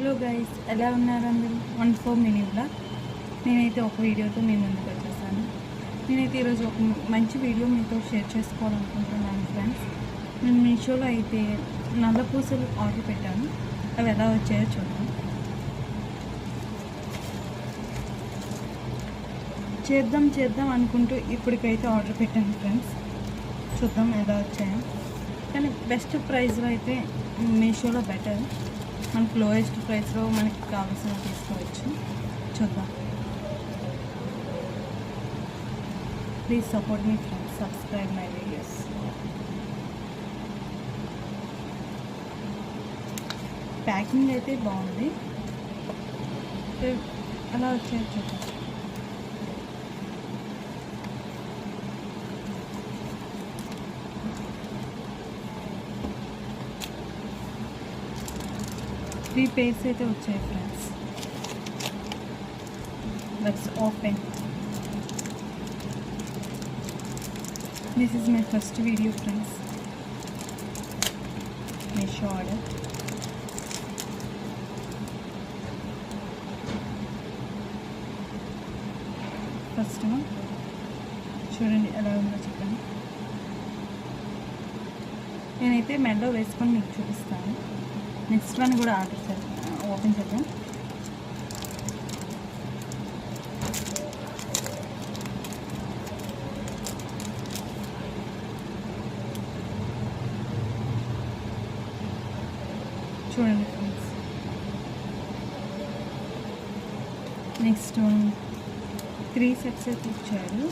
Hello guys, ఎలా ఉన్నారు అందరూ? 1 మినీ బ్లాగ్. నేనైతే ఒక వీడియోతో మీ ముందుకు వచ్చేసాను. నేనైతే ఈరోజు ఒక మంచి వీడియో మీతో షేర్ చేసుకోవాలనుకుంటున్నాను ఫ్రెండ్స్. నేను మీషోలో అయితే నల్ల పూసలు ఆర్డర్ పెట్టాను. అవి ఎలా వచ్చాయో చూద్దాం. చేద్దాం అనుకుంటూ ఇప్పటికైతే ఆర్డర్ పెట్టాను ఫ్రెండ్స్. చూద్దాం ఎలా వచ్చాయో. కానీ బెస్ట్ ప్రైస్లో అయితే మీషోలో బెటర్. మనకు లోయెస్ట్ ప్రైస్లో మనకి కావాల్సినవి తీసుకోవచ్చు. చూద్దాం. Please support me friends, subscribe my videos. Packing అయితే బాగుంది. ఎలా వచ్చాయో చూద్దాం. త్రీ పేర్స్ అయితే వచ్చాయి friends. Let's open. This is my first video friends. Meesho order. First చూడండి ఎలా ఉందో చెప్పండి. నేనైతే మెడలో వేసుకొని మీకు చూపిస్తాను. నెక్స్ట్ వన్ కూడా ఆర్డర్ చేద్దాం, ఓపెన్ చేద్దాం. చూడండి ఫ్రెండ్స్. నెక్స్ట్ 3 సెట్స్ అయితే ఇచ్చారు.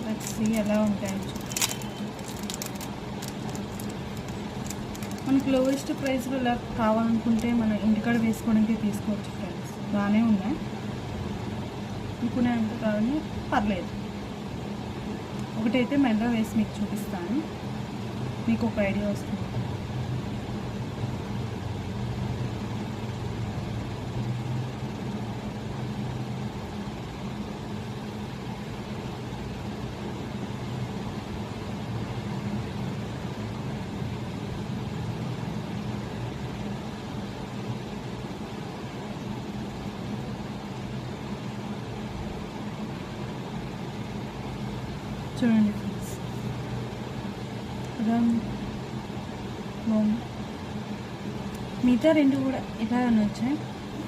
లెట్స్ సీ ఎలా ఉంటాయో. మనకు లోయెస్ట్ ప్రైస్లో ఇలా కావాలనుకుంటే మనం ఇంటికాడ వేసుకోవడానికి తీసుకోవచ్చు ఫ్రెండ్స్. బాగానే ఉన్నాయి. అనుకునేంత కాదని పర్లేదు. ఒకటైతే మెడలో వేసి మీకు చూపిస్తాను, మీకు ఒక ఐడియా వస్తుంది. చూడండి ఫ్రెండ్స్, మిగతా 2 కూడా ఇలా వచ్చాయి.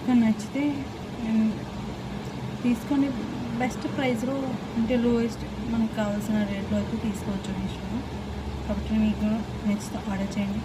కానీ నచ్చితే తీసుకొని బెస్ట్ ప్రైస్లో, అంటే లోయెస్ట్ మనకు కావాల్సిన రేట్లో అయితే తీసుకోవచ్చు మీషోలో. కాబట్టి మీకు నచ్చితే ఆర్డర్ చేయండి.